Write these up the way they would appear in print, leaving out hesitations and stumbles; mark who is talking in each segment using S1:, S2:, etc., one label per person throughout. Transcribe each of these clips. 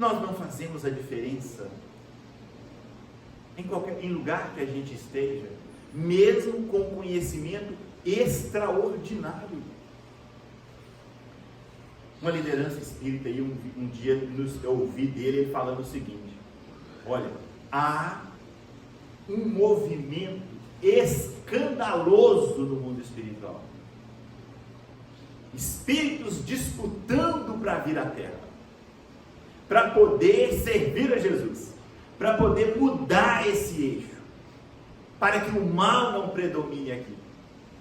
S1: Nós não fazemos a diferença em lugar que a gente esteja, mesmo com conhecimento extraordinário. Uma liderança espírita aí, um dia eu ouvi dele falando o seguinte: olha, há um movimento escandaloso no mundo espiritual. Espíritos disputando para vir à Terra, para poder servir a Jesus, para poder mudar esse eixo, para que o mal não predomine aqui.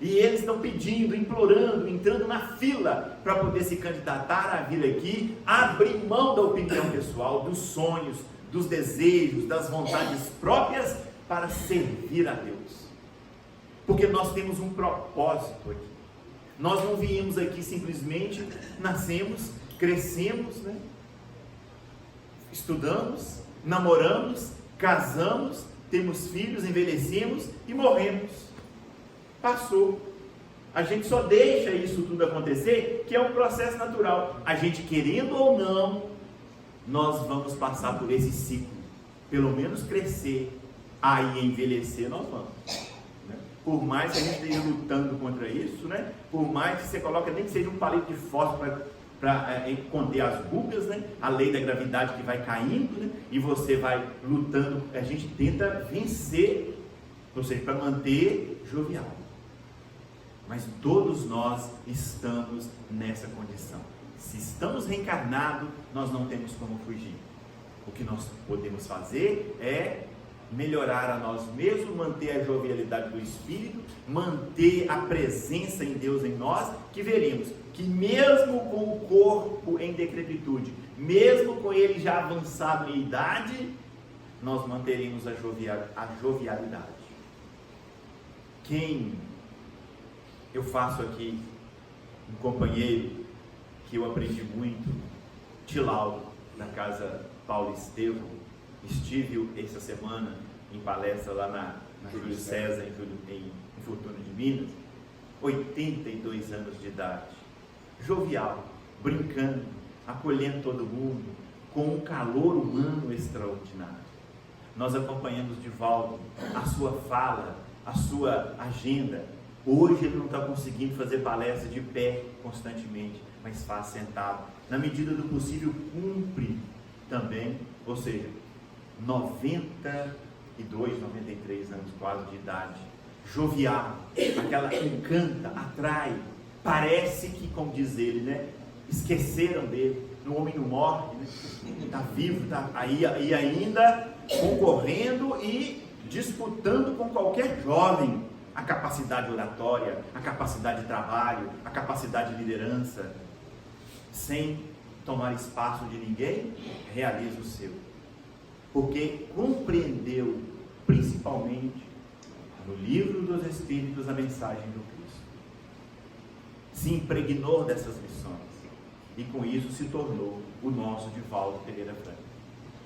S1: E eles estão pedindo, implorando, entrando na fila para poder se candidatar a vir aqui, abrir mão da opinião pessoal, dos sonhos, dos desejos, das vontades próprias, para servir a Deus. Porque nós temos um propósito aqui. Nós não viemos aqui simplesmente, nascemos, crescemos, né? Estudamos, namoramos, casamos, temos filhos, envelhecemos e morremos. Passou. A gente só deixa isso tudo acontecer, que é um processo natural. A gente querendo ou não, nós vamos passar por esse ciclo. Pelo menos crescer, aí envelhecer nós vamos. Né? Por mais que a gente esteja lutando contra isso, né? Por mais que você coloque nem que seja um palito de fósforo para conter as rugas, né? A lei da gravidade que vai caindo, né? E você vai lutando, a gente tenta vencer, ou seja, para manter jovial. Mas todos nós estamos nessa condição. Se estamos reencarnados, nós não temos como fugir. O que nós podemos fazer é melhorar a nós mesmos, manter a jovialidade do espírito, manter a presença em Deus em nós, que veremos que mesmo com o corpo em decrepitude, mesmo com ele já avançado em idade, nós manteremos a jovialidade. Eu faço aqui um companheiro que eu aprendi muito, Tilau, na casa Paulo Estevão. Estive essa semana em palestra lá na Júlio César, em Fortuna de Minas. 82 anos de idade, jovial, brincando, acolhendo todo mundo, com um calor humano extraordinário. Nós acompanhamos de volta a sua fala, a sua agenda. Hoje ele não está conseguindo fazer palestra de pé constantemente, mas faz sentado. Na medida do possível, cumpre também, ou seja, 92, 93 anos quase de idade. Jovial, aquela encanta, atrai. Parece que, como diz ele, né, esqueceram dele. O homem não morre, né? Está vivo, está aí e ainda concorrendo e disputando com qualquer jovem a capacidade oratória, a capacidade de trabalho, a capacidade de liderança, sem tomar espaço de ninguém, realiza o seu. Porque compreendeu, principalmente, no livro dos Espíritos, a mensagem do Cristo. Se impregnou dessas lições. E com isso se tornou o nosso Divaldo Pereira Franco.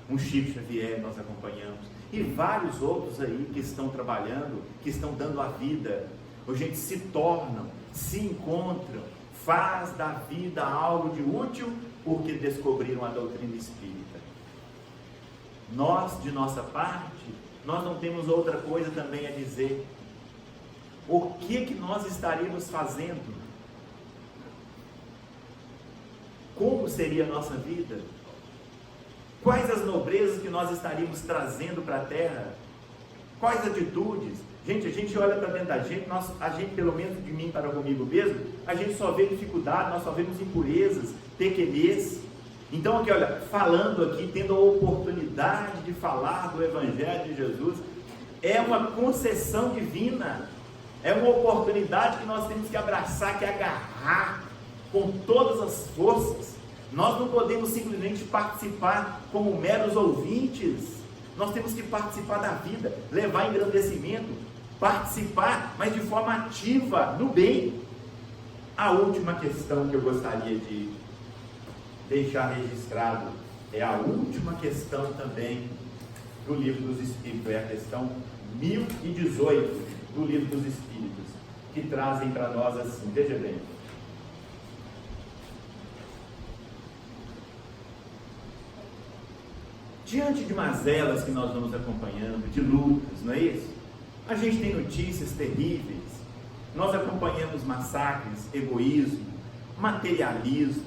S1: Um Chico Xavier nós acompanhamos. E vários outros aí que estão trabalhando, que estão dando a vida. A gente se tornam, se encontram, faz da vida algo de útil, porque descobriram a doutrina espírita. Nós, de nossa parte, nós não temos outra coisa também a dizer. O que nós estaríamos fazendo? Como seria a nossa vida? Quais as nobrezas que nós estaríamos trazendo para a Terra? Quais atitudes? Gente, a gente olha para dentro da gente, a gente, pelo menos de mim para comigo mesmo, a gente só vê dificuldade, nós só vemos impurezas, pequenez. Então aqui, olha, falando aqui, tendo a oportunidade de falar do Evangelho de Jesus, é uma concessão divina, é uma oportunidade que nós temos que abraçar, que agarrar com todas as forças. Nós não podemos simplesmente participar como meros ouvintes, nós temos que participar da vida, levar engrandecimento, participar, mas de forma ativa, no bem. A última questão que eu gostaria de deixar registrado é a última questão também do Livro dos Espíritos, é a questão 1018 do Livro dos Espíritos, que trazem para nós assim, veja bem. Diante de mazelas que nós vamos acompanhando, de lutas, não é isso? A gente tem notícias terríveis, nós acompanhamos massacres, egoísmo, materialismo,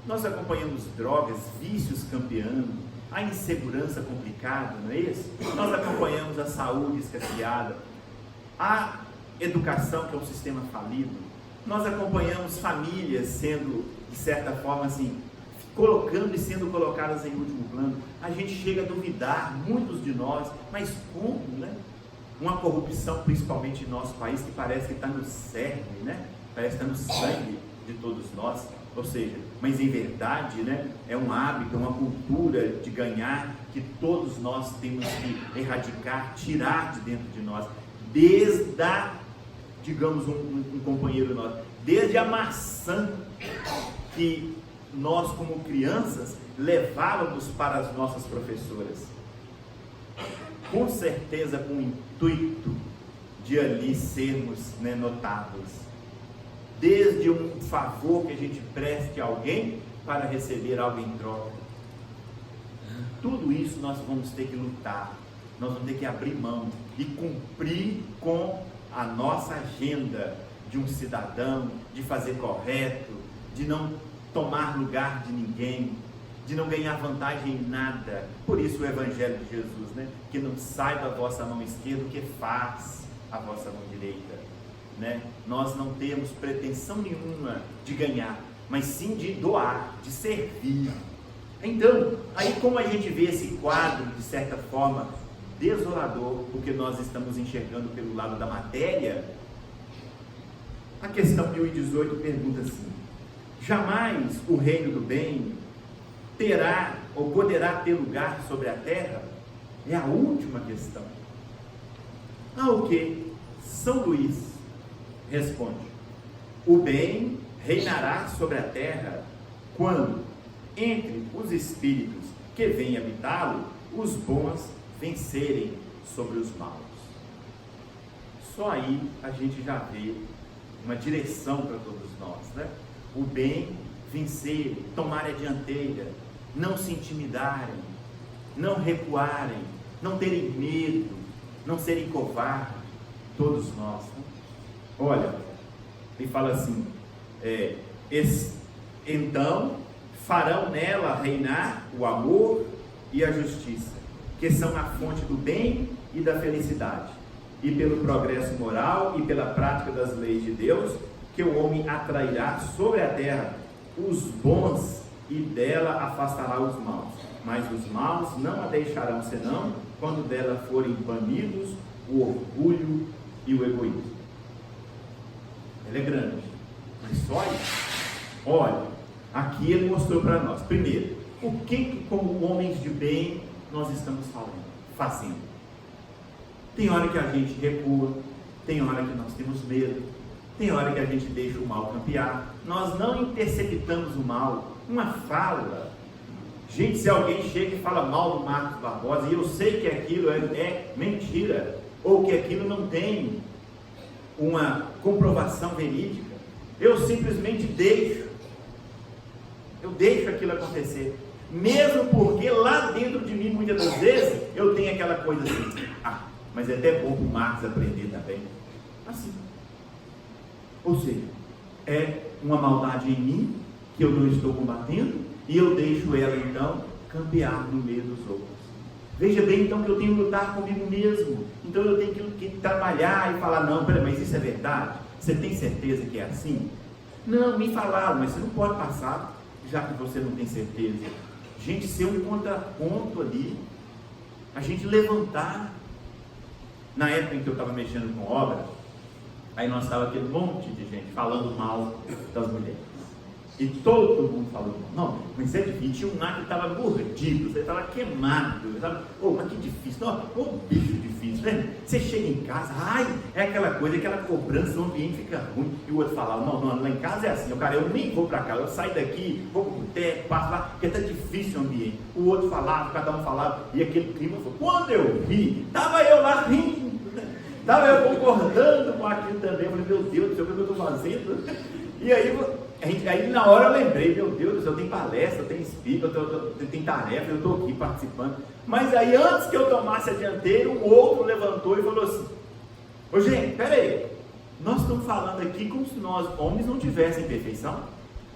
S1: nós acompanhamos drogas, vícios campeando, a insegurança complicada, não é isso? Nós acompanhamos a saúde escasseada, a educação que é um sistema falido, nós acompanhamos famílias sendo, de certa forma assim, colocando e sendo colocadas em último plano. A gente chega a duvidar, muitos de nós, mas como, né? Uma corrupção, principalmente em nosso país, que parece que está no cerne, né? Parece que está no sangue de todos nós, ou seja, mas em verdade, né? É um hábito, é uma cultura de ganhar que todos nós temos que erradicar, tirar de dentro de nós, desde a, digamos, um companheiro nosso, desde a maçã que nós como crianças levávamos para as nossas professoras, com certeza com o intuito de ali sermos, né, notáveis, desde um favor que a gente preste a alguém para receber algo em troca. Tudo isso nós vamos ter que lutar, nós vamos ter que abrir mão e cumprir com a nossa agenda de um cidadão, de fazer correto, de não tomar lugar de ninguém, de não ganhar vantagem em nada. Por isso o Evangelho de Jesus, né? Que não sai da vossa mão esquerda o que faz a vossa mão direita, né? Nós não temos pretensão nenhuma de ganhar, mas sim de doar, de servir. Então, aí como a gente vê esse quadro, de certa forma, desolador, porque nós estamos enxergando pelo lado da matéria, a questão 1018 pergunta assim: jamais o reino do bem terá ou poderá ter lugar sobre a terra? É a última questão. Ao que São Luís responde: o bem reinará sobre a terra quando, entre os espíritos que vêm habitá-lo, os bons vencerem sobre os maus. Só aí a gente já vê uma direção para todos nós, né? O bem vencer, tomar a dianteira, não se intimidarem, não recuarem, não terem medo, não serem covardes, todos nós, né? Olha, ele fala assim, então farão nela reinar o amor e a justiça, que são a fonte do bem e da felicidade, e pelo progresso moral e pela prática das leis de Deus, que o homem atrairá sobre a terra os bons e dela afastará os maus, mas os maus não a deixarão senão quando dela forem banidos o orgulho e o egoísmo. Ele é grande, mas só isso. Olha, aqui ele mostrou para nós, primeiro, o que como homens de bem nós estamos fazendo. Tem hora que a gente recua, tem hora que nós temos medo, tem hora que a gente deixa o mal campear, nós não interceptamos o mal. Uma fala, gente, se alguém chega e fala mal do Marcos Barbosa, e eu sei que aquilo é mentira, ou que aquilo não tem uma comprovação verídica, eu simplesmente deixo aquilo acontecer, mesmo porque lá dentro de mim, muitas das vezes, eu tenho aquela coisa assim, mas é até bom para o Marcos aprender também, assim. Ou seja, é uma maldade em mim, que eu não estou combatendo, e eu deixo ela então campear no meio dos outros. Veja bem então que eu tenho que lutar comigo mesmo, então eu tenho que trabalhar e falar, não, peraí, mas isso é verdade? Você tem certeza que é assim? Não, me falaram, mas você não pode passar, já que você não tem certeza. Gente, ser um contraponto ali, a gente levantar. Na época em que eu estava mexendo com obra, aí nós estávamos aquele monte de gente falando mal das mulheres. E todo mundo falando mal. Não, mas é difícil. Tinha um lá que estava mordido, você estava queimado. Mas que difícil. Não, bicho difícil, né? Você chega em casa, é aquela coisa, aquela cobrança, o ambiente fica ruim. E o outro falava, não, lá em casa é assim. Cara, eu nem vou para casa, eu saio daqui, vou para o boteco, passo lá, porque está difícil o ambiente. O outro falava, cada um falava, e aquele clima foi. Quando eu vi, estava eu lá rindo. Estava eu concordando com aquilo também. Eu falei, meu Deus do céu, o que eu estou fazendo? E aí Aí na hora eu lembrei, meu Deus do céu, tem palestra, tem speaker, tem tarefa, eu estou aqui participando. Mas aí antes que eu tomasse a dianteira, um outro levantou e falou assim: ô gente, peraí, nós estamos falando aqui como se nós, homens, não tivéssem perfeição,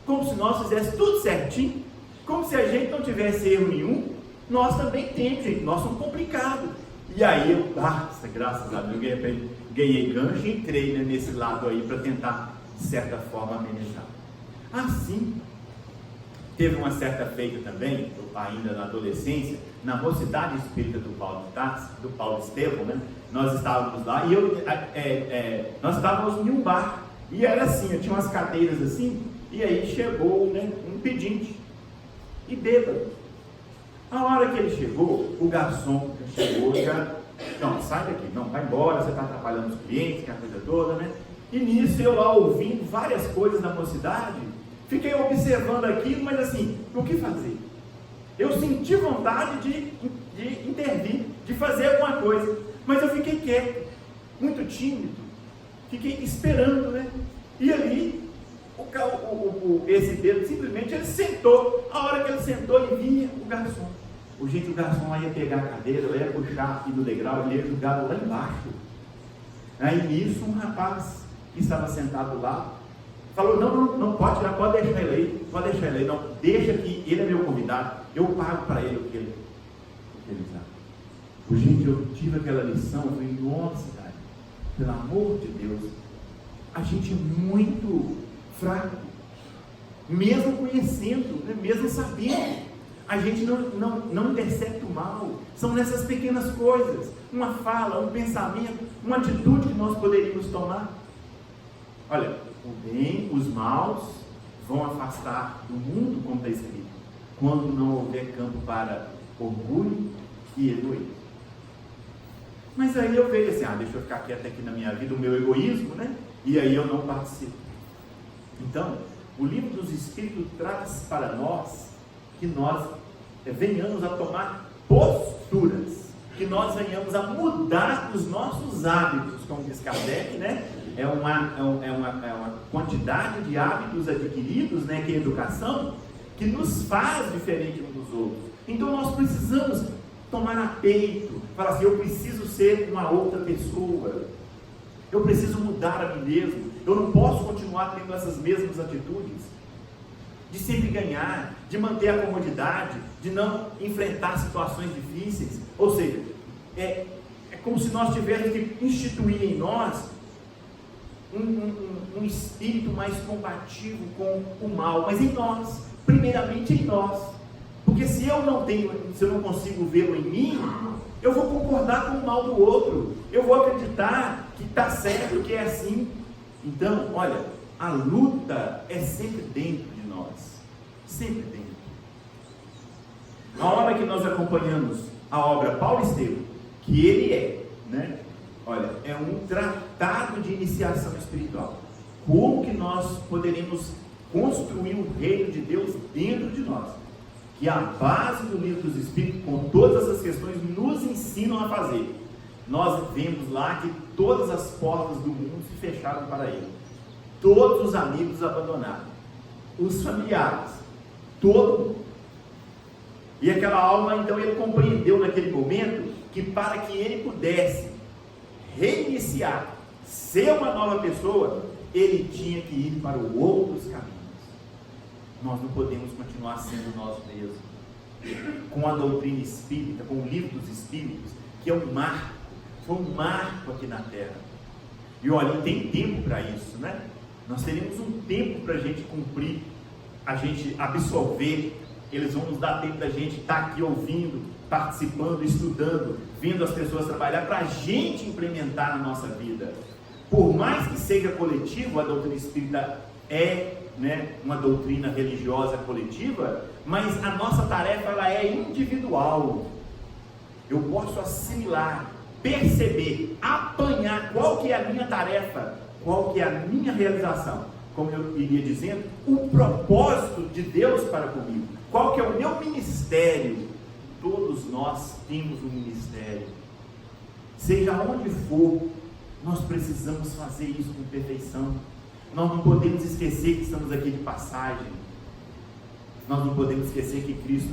S1: como se nós fizéssemos tudo certinho, como se a gente não tivesse erro nenhum. Nós também temos, gente, nós somos complicados. E aí eu, graças a Deus, ganhei gancho e entrei, né, nesse lado aí para tentar, de certa forma, amenizar. Assim, teve uma certa feita também, ainda na adolescência, na Mocidade Espírita do Paulo Estevão, né? Nós estávamos lá e nós estávamos em um bar, e era assim, tinha umas cadeiras assim, e aí chegou, né, um pedinte, e bêbado. A hora que ele chegou, o garçom chegou e já, não, sai daqui, não, vai embora, você está atrapalhando os clientes, que é a coisa toda, né? E nisso eu lá ouvindo várias coisas da mocidade, fiquei observando aquilo, mas assim, o que fazer? Eu senti vontade de intervir, de fazer alguma coisa, mas eu fiquei quieto, muito tímido, fiquei esperando, né? E ali, esse dedo simplesmente ele sentou. A hora que ele sentou, ele vinha o garçom. O garçom lá ia pegar a cadeira, lá ia puxar aqui do degrau, ele ia jogar lá embaixo. Aí nisso, um rapaz que estava sentado lá falou: não pode tirar, pode deixar ele aí, não, deixa que ele é meu convidado, eu pago para ele o que ele usar. Gente, eu tive aquela lição, eu falei: nossa, cara, pelo amor de Deus, a gente é muito fraco, mesmo conhecendo, né, mesmo sabendo, a gente não intercepta o mal. São nessas pequenas coisas, uma fala, um pensamento, uma atitude que nós poderíamos tomar. Olha, o bem, os maus vão afastar do mundo, como está escrito, quando não houver campo para orgulho e egoísmo. Mas aí eu vejo assim: deixa eu ficar quieto aqui na minha vida, o meu egoísmo, né? E aí eu não participo. Então, o livro dos Espíritos traz para nós que nós venhamos a tomar posturas, que nós venhamos a mudar os nossos hábitos, como diz Kardec, né? É uma quantidade de hábitos adquiridos, né, que é a educação, que nos faz diferente uns dos outros. Então nós precisamos tomar a peito, falar assim: eu preciso ser uma outra pessoa, eu preciso mudar a mim mesmo, eu não posso continuar tendo essas mesmas atitudes, de sempre ganhar, de manter a comodidade, de não enfrentar situações difíceis. Ou seja, é como se nós tivéssemos que instituir em nós um espírito mais combativo com o mal, mas em nós, primeiramente em nós, porque se eu não consigo vê-lo em mim, eu vou concordar com o mal do outro, eu vou acreditar que está certo, que é assim. Então, olha, a luta é sempre dentro de nós, sempre dentro. A hora que nós acompanhamos a obra Paulo Estevão, que ele é, né? Olha, é um tratado de iniciação espiritual. Como que nós poderemos construir o reino de Deus dentro de nós? Que a base do livro dos Espíritos, com todas essas questões, nos ensinam a fazer. Nós vemos lá que todas as portas do mundo se fecharam para ele. Todos os amigos abandonaram. Os familiares. Todo mundo. E aquela alma, então, ele compreendeu naquele momento que para que ele pudesse reiniciar, ser uma nova pessoa, ele tinha que ir para outros caminhos. Nós não podemos continuar sendo nós mesmos. Com a doutrina espírita, com o livro dos Espíritos, que é um marco, foi um marco aqui na Terra. E olha, tem tempo para isso, né? Nós teremos um tempo para a gente cumprir, a gente absorver. Eles vão nos dar tempo da gente estar aqui ouvindo, participando, estudando, vendo as pessoas trabalhar, para a gente implementar na nossa vida. Por mais que seja coletivo, a doutrina espírita é, né, uma doutrina religiosa coletiva, mas a nossa tarefa ela é individual. Eu posso assimilar, perceber, apanhar qual que é a minha tarefa, qual que é a minha realização, como eu iria dizendo, o propósito de Deus para comigo, qual que é o meu ministério. Todos nós temos um ministério, seja onde for, nós precisamos fazer isso com perfeição. Nós não podemos esquecer que estamos aqui de passagem. Nós não podemos esquecer que Cristo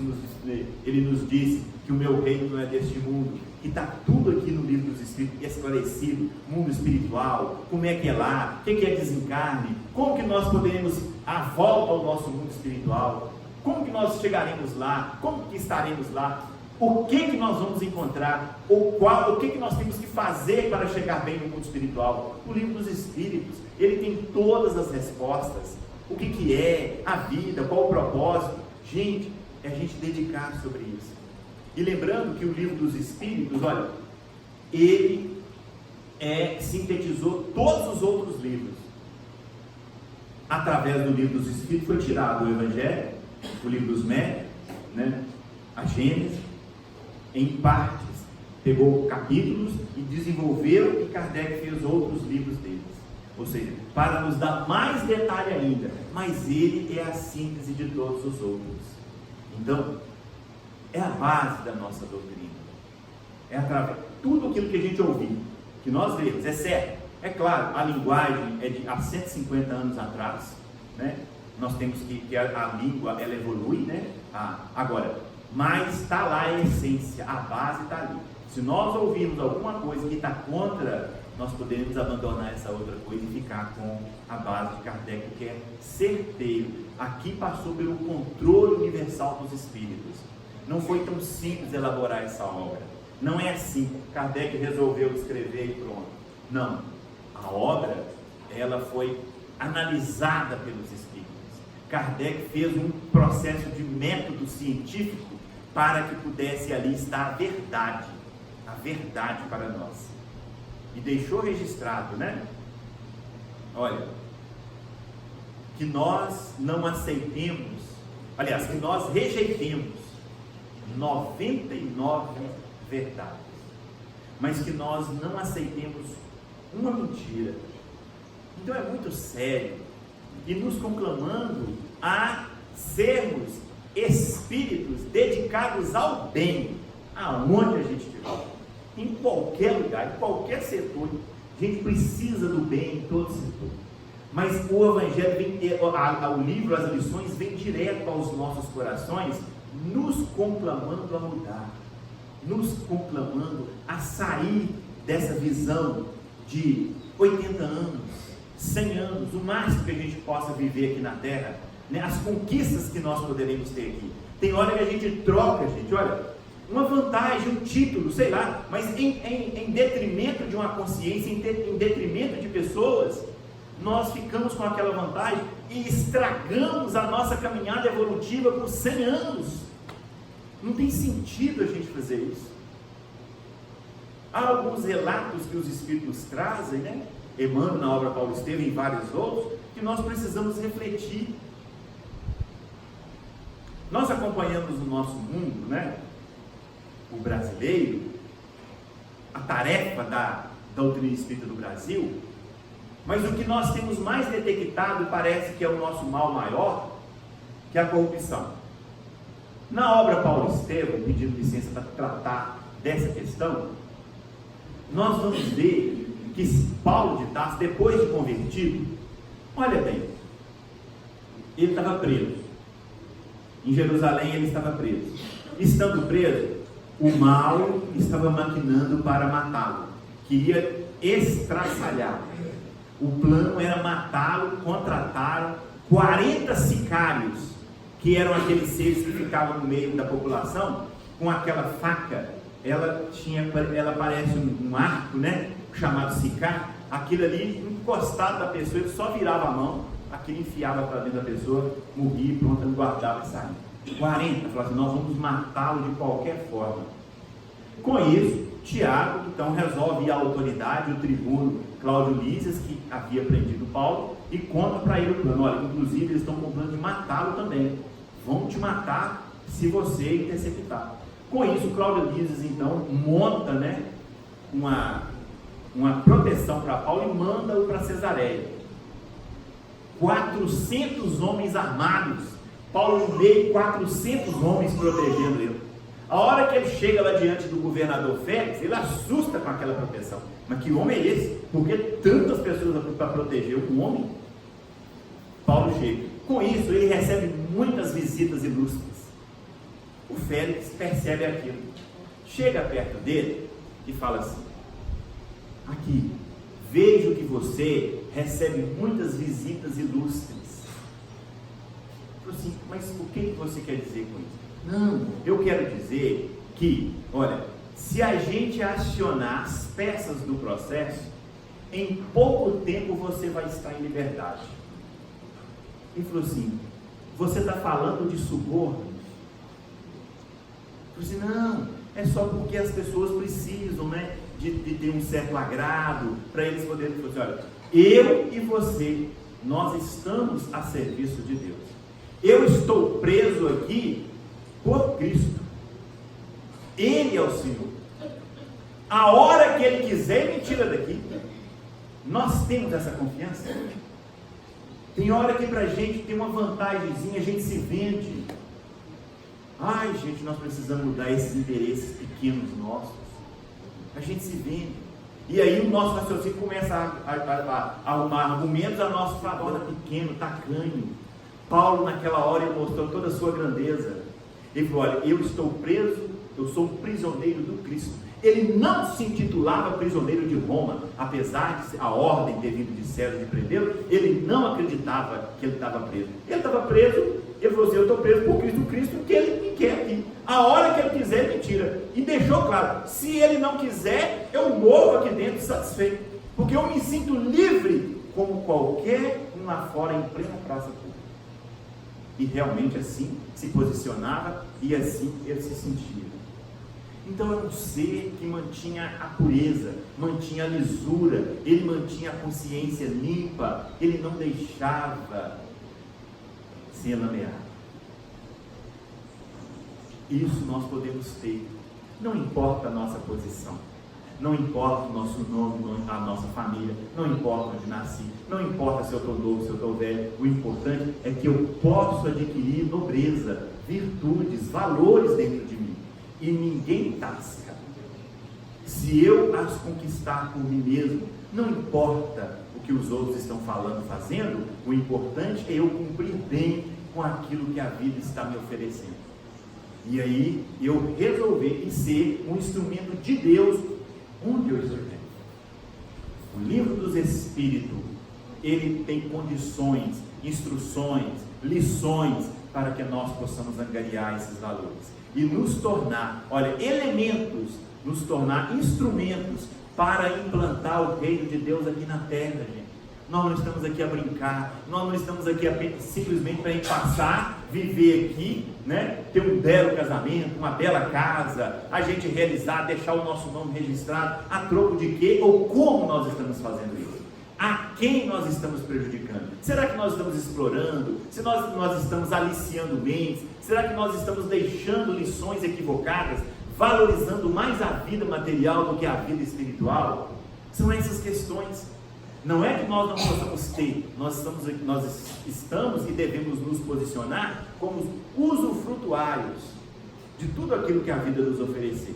S1: Ele nos disse que o meu reino não é deste mundo, que está tudo aqui no livro dos Espíritos esclarecido, mundo espiritual, como é que é lá, o que é desencarne, como que nós poderemos a volta ao nosso mundo espiritual, como que nós chegaremos lá, como que estaremos lá, o que nós vamos encontrar, o que nós temos que fazer para chegar bem no mundo espiritual. O livro dos Espíritos, ele tem todas as respostas. O que é a vida, qual o propósito. Gente, é a gente dedicar sobre isso. E lembrando que o livro dos Espíritos, olha, ele sintetizou todos os outros livros. Através do livro dos Espíritos foi tirado o Evangelho, o livro dos Médiuns, né? A Gênesis, em partes, pegou capítulos e desenvolveu, e Kardec fez outros livros deles. Ou seja, para nos dar mais detalhe ainda, mas ele é a síntese de todos os outros. Então, é a base da nossa doutrina. É através de tudo aquilo que a gente ouviu, que nós vemos, é certo. É claro, a linguagem é de há 150 anos atrás, né? Nós temos que a língua, ela evolui, né? Agora, mas está lá a essência, a base está ali. Se nós ouvirmos alguma coisa que está contra, nós podemos abandonar essa outra coisa e ficar com a base de Kardec, que é certeiro. Aqui passou pelo controle universal dos espíritos. Não foi tão simples elaborar essa obra. Não é assim, Kardec resolveu escrever e pronto. Não, a obra, ela foi analisada pelos espíritos. Kardec fez um processo de método científico para que pudesse ali estar a verdade para nós. E deixou registrado, né? Olha, que nós não aceitemos, aliás, que nós rejeitemos 99 verdades, mas que nós não aceitemos uma mentira. Então é muito sério, e nos conclamando a sermos espíritos dedicados ao bem, aonde a gente estiver, em qualquer lugar, em qualquer setor. A gente precisa do bem em todo setor, mas o Evangelho vem, o livro, as lições vêm direto aos nossos corações, nos conclamando a mudar, nos conclamando a sair dessa visão de 80 anos, 100 anos, o máximo que a gente possa viver aqui na Terra, né? As conquistas que nós poderemos ter aqui. Tem hora que a gente troca, gente, olha, uma vantagem, um título, sei lá, mas em detrimento de uma consciência, em detrimento de pessoas, nós ficamos com aquela vantagem e estragamos a nossa caminhada evolutiva por 100 anos. Não tem sentido a gente fazer isso. Há alguns relatos que os Espíritos trazem, né? Emmanuel na obra Paulo Estevam e vários outros, que nós precisamos refletir. Nós acompanhamos no nosso mundo, né? O brasileiro, a tarefa da doutrina espírita do Brasil, mas o que nós temos mais detectado parece que é o nosso mal maior, que é a corrupção. Na obra Paulo Estevam, pedindo licença para tratar dessa questão, nós vamos ver que Paulo de Tarso, depois de convertido, olha bem, ele estava preso. Em Jerusalém ele estava preso. Estando preso, o mal estava maquinando para matá-lo. Queria estraçalhá-lo. O plano era matá-lo. Contrataram 40 sicários, que eram aqueles seres que ficavam no meio da população, com aquela faca. Ela parece um arco, né? Chamado sicar. Aquilo ali, encostado da pessoa, ele só virava a mão, aquilo enfiava para dentro da pessoa, morria, pronto, ele guardava e saía. 40, falou assim, nós vamos matá-lo de qualquer forma. Com isso, Tiago, então, resolve ir à autoridade, o tribuno Cláudio Lísias, que havia prendido Paulo, e conta para ele o plano. Olha, inclusive, eles estão com o plano de matá-lo também. Vão te matar se você interceptar. Com isso, Cláudio Lísias, então, monta, né, uma proteção para Paulo e manda-o para Cesareia. 400 homens armados. Paulo veio 400 homens protegendo ele. A hora que ele chega lá diante do governador Félix, ele assusta com aquela proteção. Mas que homem é esse? Por que tantas pessoas para proteger um homem? Paulo chega. Com isso, ele recebe muitas visitas ilustres. O Félix percebe aquilo. Chega perto dele e fala assim: aqui, vejo que você recebe muitas visitas ilustres. Assim, mas o que você quer dizer com isso? Não, eu quero dizer que, olha, se a gente acionar as peças do processo, em pouco tempo você vai estar em liberdade. Ele falou assim: você está falando de subornos? Eu falei assim: não, é só porque as pessoas precisam, né, de ter um certo agrado, para eles poderem. Ele falou assim: olha, eu e você, nós estamos a serviço de Deus. Eu estou preso aqui por Cristo. Ele é o Senhor. A hora que Ele quiser, me tira daqui. Nós temos essa confiança. Tem hora que para a gente tem uma vantagemzinha, a gente se vende. Ai, gente, nós precisamos mudar esses interesses pequenos nossos. A gente se vende. E aí o nosso raciocínio começa a arrumar argumentos a nosso favor, pequeno, tacanho. Paulo, naquela hora, ele mostrou toda a sua grandeza. Ele falou: olha, eu estou preso, eu sou um prisioneiro do Cristo. Ele não se intitulava prisioneiro de Roma, apesar de a ordem ter vindo de César de prendê-lo. Ele não acreditava que ele estava preso. Ele estava preso, ele falou assim: eu estou preso por Cristo, Cristo que ele me quer aqui. A hora que ele quiser, me tira. E deixou claro: se ele não quiser, eu morro aqui dentro satisfeito, porque eu me sinto livre como qualquer um lá fora em plena praça pública. E realmente assim se posicionava e assim ele se sentia. Então era um ser que mantinha a pureza, mantinha a lisura, ele mantinha a consciência limpa, ele não deixava ser lameado. Isso nós podemos ter, não importa a nossa posição, não importa o nosso nome, a nossa família, não importa onde nasci, não importa se eu estou novo, se eu estou velho, o importante é que eu posso adquirir nobreza, virtudes, valores dentro de mim, e ninguém tasca. Se eu as conquistar por mim mesmo, não importa o que os outros estão falando, fazendo, o importante é eu cumprir bem com aquilo que a vida está me oferecendo. E aí eu resolver e ser um instrumento de Deus onde eu estiver. O livro dos Espíritos, ele tem condições, instruções, lições para que nós possamos angariar esses valores e nos tornar, olha, elementos, nos tornar instrumentos para implantar o reino de Deus aqui na terra, gente. Nós não estamos aqui a brincar, nós não estamos aqui simplesmente para passar, viver aqui, né? Ter um belo casamento, uma bela casa, a gente realizar, deixar o nosso nome registrado, a troco de quê ou como nós estamos fazendo isso? A quem nós estamos prejudicando? Será que nós estamos explorando? Se nós estamos aliciando mentes? Será que nós estamos deixando lições equivocadas, valorizando mais a vida material do que a vida espiritual? São essas questões. Não é que nós não possamos ter, nós estamos e devemos nos posicionar como usufrutuários de tudo aquilo que a vida nos oferecer.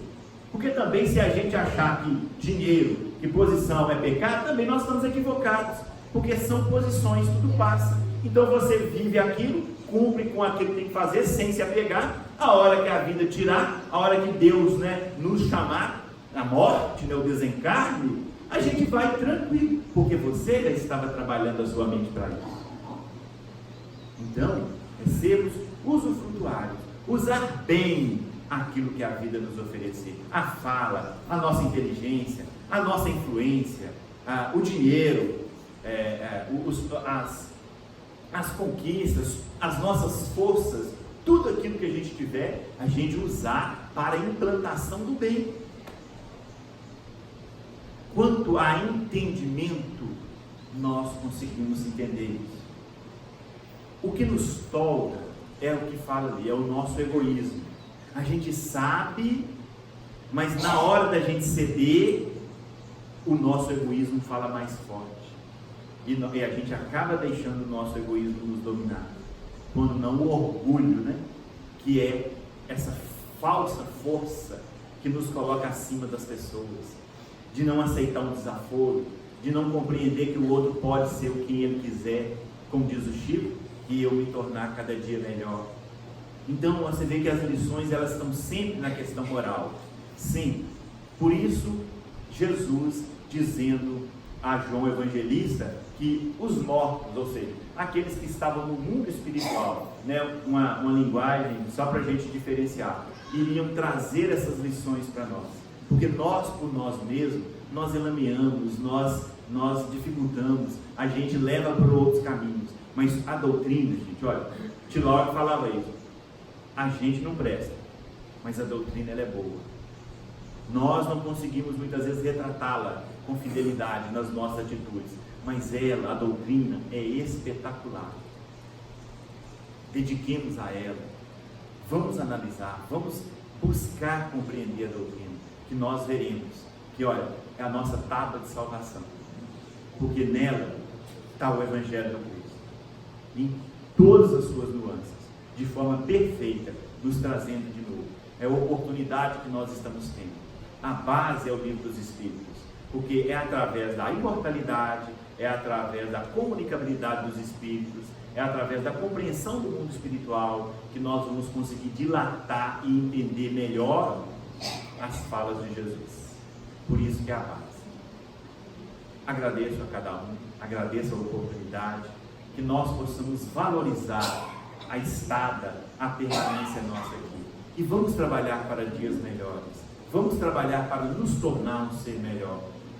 S1: Porque também, se a gente achar que dinheiro, que posição é pecado, também nós estamos equivocados, porque são posições, tudo passa. Então você vive aquilo, cumpre com aquilo que tem que fazer, sem se apegar. A hora que a vida tirar, a hora que Deus, nos chamar, a morte, o desencarne, a gente vai tranquilo, porque você já estava trabalhando a sua mente para isso. Então, é sermos usufrutuários, usar bem aquilo que a vida nos oferecer, a fala, a nossa inteligência, a nossa influência, o dinheiro, as conquistas, as nossas forças, tudo aquilo que a gente tiver, a gente usar para a implantação do bem. Quanto a entendimento, nós conseguimos entender isso. O que nos tolda é o que fala ali, é o nosso egoísmo. A gente sabe, mas na hora da gente ceder, o nosso egoísmo fala mais forte. E a gente acaba deixando o nosso egoísmo nos dominar. Quando não o orgulho, que é essa falsa força que nos coloca acima das pessoas. De não aceitar um desaforo, de não compreender que o outro pode ser o que ele quiser, como diz o Chico, e eu me tornar cada dia melhor. Então você vê que as lições elas estão sempre na questão moral, sempre. Por isso Jesus dizendo a João Evangelista que os mortos, ou seja, aqueles que estavam no mundo espiritual, né, uma linguagem só para a gente diferenciar, iriam trazer essas lições para nós, porque nós por nós mesmos, nós elameamos, nós dificultamos, a gente leva para outros caminhos, mas a doutrina, gente, olha, Tiló falava isso, a gente não presta, mas a doutrina ela é boa. Nós não conseguimos muitas vezes retratá-la com fidelidade nas nossas atitudes, mas ela, a doutrina, é espetacular. Dediquemos a ela, vamos analisar, vamos buscar compreender a doutrina, que nós veremos que, olha, é a nossa tábua de salvação, porque nela está o Evangelho do Cristo, em todas as suas nuances, de forma perfeita, nos trazendo de novo. É a oportunidade que nós estamos tendo. A base é o livro dos Espíritos, porque é através da imortalidade, é através da comunicabilidade dos Espíritos, é através da compreensão do mundo espiritual que nós vamos conseguir dilatar e entender melhor as falas de Jesus. Por isso que é a base. Agradeço a cada um, agradeço a oportunidade, que nós possamos valorizar a estada, a permanência nossa aqui. E vamos trabalhar para dias melhores. Vamos trabalhar para nos tornar um ser melhor.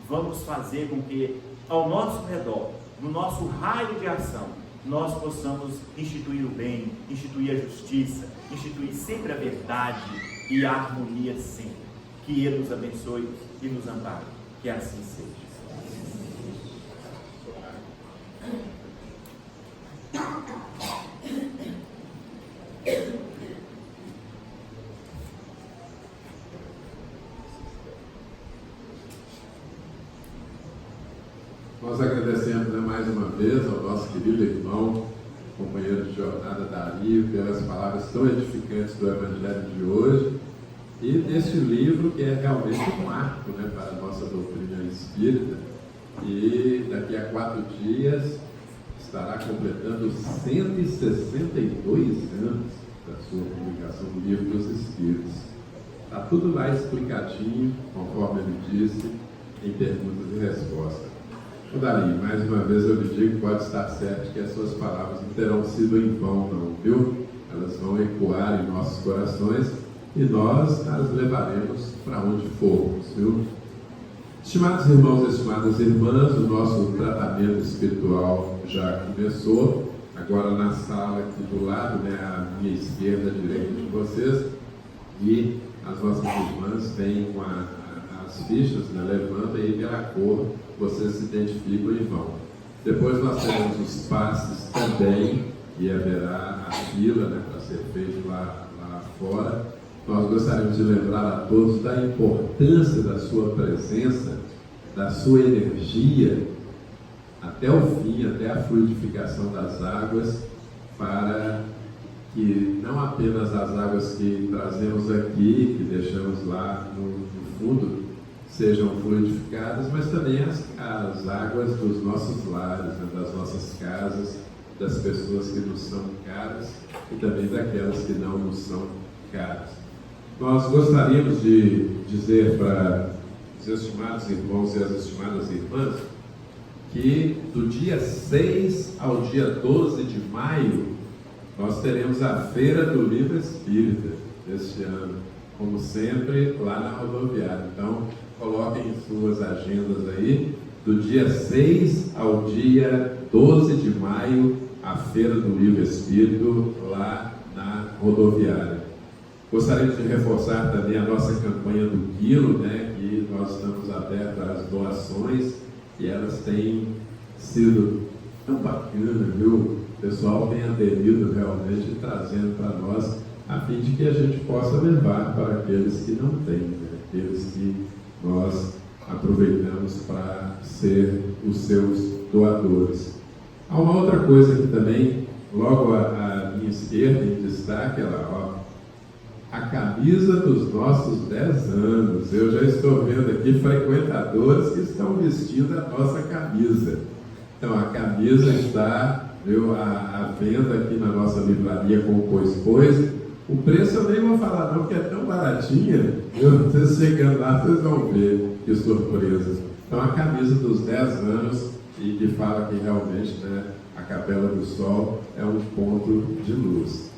S1: Vamos fazer com que ao nosso redor, no nosso raio de ação, nós possamos instituir o bem, instituir a justiça, instituir sempre a verdade e a harmonia sempre. Que Ele nos abençoe e nos ampare. Que assim seja.
S2: Nós agradecemos, né, mais uma vez ao nosso querido irmão, companheiro de jornada Dari, pelas palavras tão edificantes do Evangelho de hoje e deste livro que é realmente um marco, né, para a nossa doutrina espírita. E daqui a 4 dias estará completando 162 anos da sua publicação do Livro dos Espíritos. Está tudo lá explicadinho, conforme ele disse, em perguntas e respostas. Dari, mais uma vez eu lhe digo, pode estar certo que as suas palavras não terão sido em vão, não, viu? Elas vão ecoar em nossos corações e nós as levaremos para onde formos, viu? Estimados irmãos e estimadas irmãs, o nosso tratamento espiritual já começou. Agora na sala aqui do lado, né, à minha esquerda, à direita de vocês, e as nossas irmãs vêm com as fichas, né, levantam e pela cor vocês se identificam e vão. Depois nós teremos os passes também, e haverá a fila, né, para ser feito lá fora. Nós gostaríamos de lembrar a todos da importância da sua presença, da sua energia, até o fim, até a fluidificação das águas, para que não apenas as águas que trazemos aqui, que deixamos lá no fundo, sejam fluidificadas, mas também as águas dos nossos lares, né, das nossas casas, das pessoas que nos são caras e também daquelas que não nos são caras. Nós gostaríamos de dizer para os estimados irmãos e as estimadas irmãs que do dia 6 ao dia 12 de maio nós teremos a Feira do Livro Espírita deste ano, como sempre, lá na rodoviária. Então, coloquem em suas agendas aí, do dia 6 ao dia 12 de maio, a Feira do Livro Espírito, lá na rodoviária. Gostaríamos de reforçar também a nossa campanha do quilo, né, que nós estamos abertos às doações, e elas têm sido tão bacanas, viu? O pessoal tem aderido realmente, trazendo para nós, a fim de que a gente possa levar para aqueles que não têm, né? Aqueles que nós aproveitamos para ser os seus doadores. Há uma outra coisa que também, logo à minha esquerda, em destaque, a camisa dos nossos 10 anos. Eu já estou vendo aqui frequentadores que estão vestindo a nossa camisa. Então, a camisa está viu? A venda aqui na nossa livraria com o Pois. O preço eu nem vou falar não, porque é tão baratinha, viu? Vocês chegando lá, vocês vão ver que surpresa. Então a camisa dos 10 anos e que fala que realmente, né, a Capela do Sol é um ponto de luz.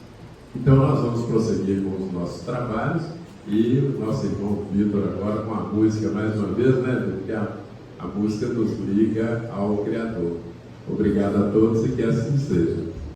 S2: Então nós vamos prosseguir com os nossos trabalhos e o nosso irmão Vitor agora com a música mais uma vez, né? Porque a música nos liga ao Criador. Obrigado a todos e que assim seja.